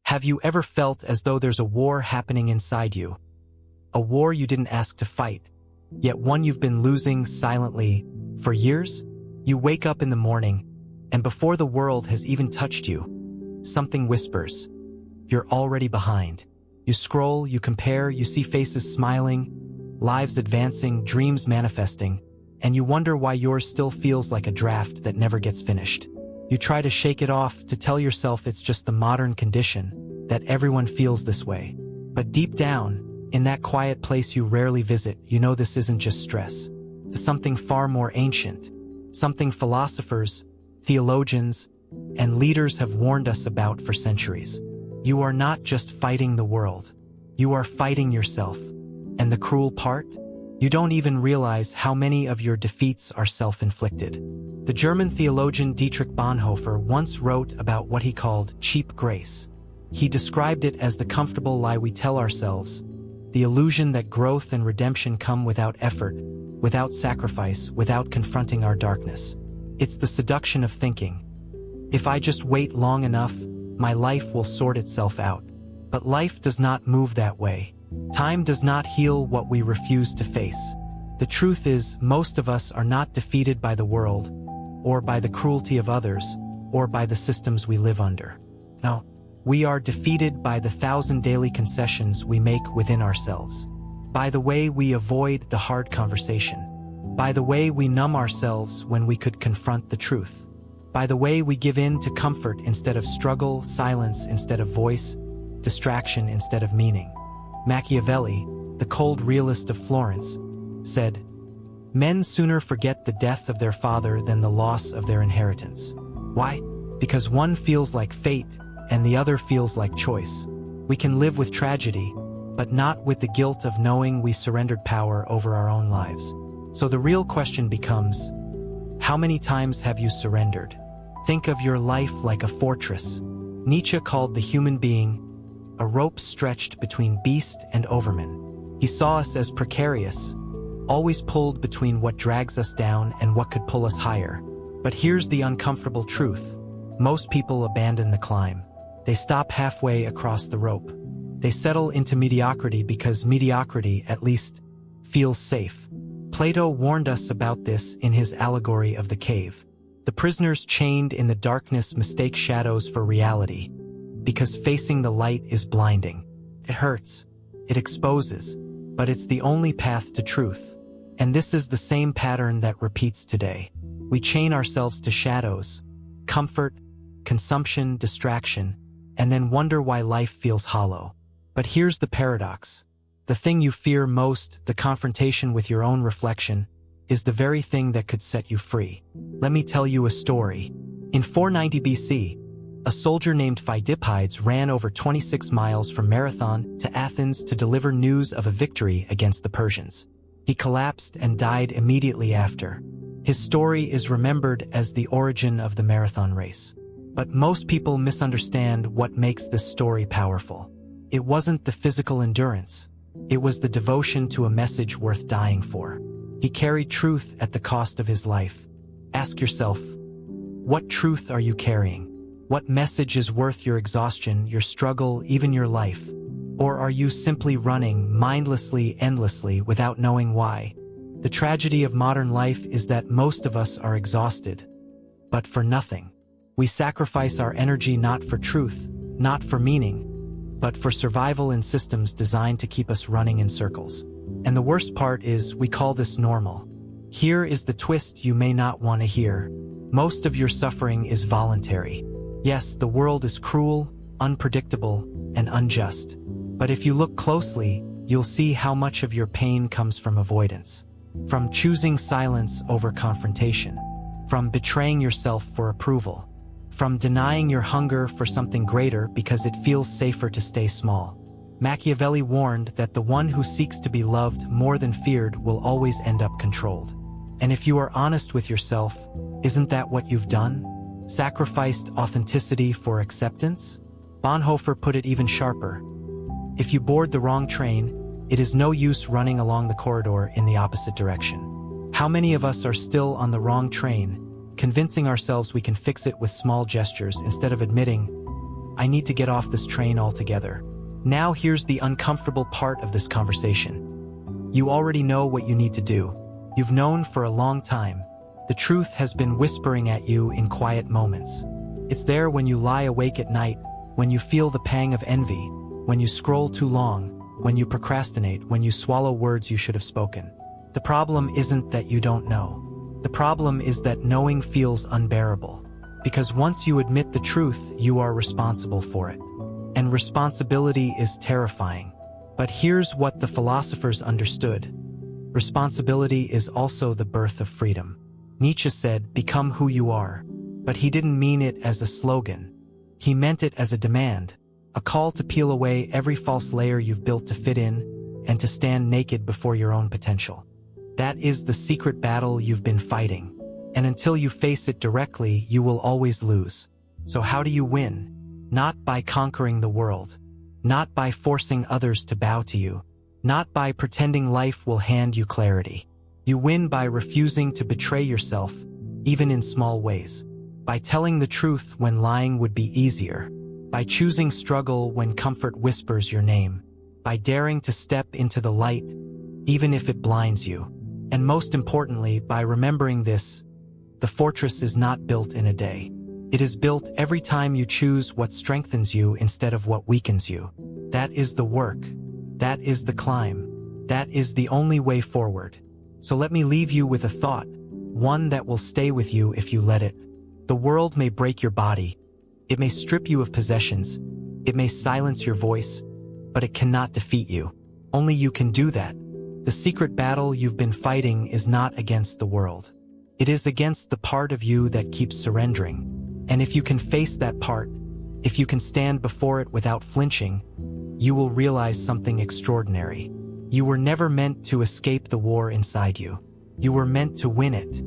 Have you ever felt as though there's a war happening inside you? A war you didn't ask to fight, yet one you've been losing silently for years? You wake up in the morning, and before the world has even touched you, something whispers. You're already behind. You scroll, you compare, you see faces smiling, lives advancing, dreams manifesting, and you wonder why yours still feels like a draft that never gets finished. You try to shake it off, to tell yourself it's just the modern condition, that everyone feels this way. But deep down, in that quiet place you rarely visit, you know this isn't just stress. It's something far more ancient, something philosophers, theologians, and leaders have warned us about for centuries. You are not just fighting the world. You are fighting yourself. And the cruel part? You don't even realize how many of your defeats are self-inflicted. The German theologian Dietrich Bonhoeffer once wrote about what he called cheap grace. He described it as the comfortable lie we tell ourselves, the illusion that growth and redemption come without effort, without sacrifice, without confronting our darkness. It's the seduction of thinking, if I just wait long enough, my life will sort itself out. But life does not move that way. Time does not heal what we refuse to face. The truth is, most of us are not defeated by the world, or by the cruelty of others, or by the systems we live under. No, we are defeated by the 1,000 daily concessions we make within ourselves, by the way we avoid the hard conversation, by the way we numb ourselves when we could confront the truth, by the way we give in to comfort instead of struggle, silence instead of voice, distraction instead of meaning. Machiavelli, the cold realist of Florence, said, "Men sooner forget the death of their father than the loss of their inheritance." Why? Because one feels like fate and the other feels like choice. We can live with tragedy, but not with the guilt of knowing we surrendered power over our own lives. So the real question becomes, how many times have you surrendered? Think of your life like a fortress. Nietzsche called the human being a rope stretched between beast and overman. He saw us as precarious, always pulled between what drags us down and what could pull us higher. But here's the uncomfortable truth. Most people abandon the climb. They stop halfway across the rope. They settle into mediocrity because mediocrity, at least, feels safe. Plato warned us about this in his allegory of the cave. The prisoners chained in the darkness mistake shadows for reality, because facing the light is blinding. It hurts, it exposes, but it's the only path to truth. And this is the same pattern that repeats today. We chain ourselves to shadows, comfort, consumption, distraction, and then wonder why life feels hollow. But here's the paradox. The thing you fear most, the confrontation with your own reflection, is the very thing that could set you free. Let me tell you a story. In 490 BC, a soldier named Phidippides ran over 26 miles from Marathon to Athens to deliver news of a victory against the Persians. He collapsed and died immediately after. His story is remembered as the origin of the marathon race. But most people misunderstand what makes this story powerful. It wasn't the physical endurance. It was the devotion to a message worth dying for. He carried truth at the cost of his life. Ask yourself, what truth are you carrying? What message is worth your exhaustion, your struggle, even your life? Or are you simply running mindlessly, endlessly, without knowing why? The tragedy of modern life is that most of us are exhausted, but for nothing. We sacrifice our energy not for truth, not for meaning, but for survival in systems designed to keep us running in circles. And the worst part is, we call this normal. Here is the twist you may not want to hear. Most of your suffering is voluntary. Yes, the world is cruel, unpredictable, and unjust. But if you look closely, you'll see how much of your pain comes from avoidance. From choosing silence over confrontation. From betraying yourself for approval. From denying your hunger for something greater because it feels safer to stay small. Machiavelli warned that the one who seeks to be loved more than feared will always end up controlled. And if you are honest with yourself, isn't that what you've done? Sacrificed authenticity for acceptance? Bonhoeffer put it even sharper. If you board the wrong train, it is no use running along the corridor in the opposite direction. How many of us are still on the wrong train, convincing ourselves we can fix it with small gestures instead of admitting, I need to get off this train altogether. Now here's the uncomfortable part of this conversation. You already know what you need to do. You've known for a long time. The truth has been whispering at you in quiet moments. It's there when you lie awake at night, when you feel the pang of envy, when you scroll too long, when you procrastinate, when you swallow words you should have spoken. The problem isn't that you don't know. The problem is that knowing feels unbearable. Because once you admit the truth, you are responsible for it. And responsibility is terrifying. But here's what the philosophers understood. Responsibility is also the birth of freedom. Nietzsche said, "Become who you are." But he didn't mean it as a slogan. He meant it as a demand, a call to peel away every false layer you've built to fit in and to stand naked before your own potential. That is the secret battle you've been fighting. And until you face it directly, you will always lose. So how do you win? Not by conquering the world. Not by forcing others to bow to you. Not by pretending life will hand you clarity. You win by refusing to betray yourself, even in small ways. By telling the truth when lying would be easier. By choosing struggle when comfort whispers your name. By daring to step into the light, even if it blinds you. And most importantly, by remembering this, the fortress is not built in a day. It is built every time you choose what strengthens you instead of what weakens you. That is the work. That is the climb. That is the only way forward. So let me leave you with a thought, one that will stay with you if you let it. The world may break your body. It may strip you of possessions. It may silence your voice, but it cannot defeat you. Only you can do that. The secret battle you've been fighting is not against the world. It is against the part of you that keeps surrendering. And if you can face that part, if you can stand before it without flinching, you will realize something extraordinary. You were never meant to escape the war inside you. You were meant to win it.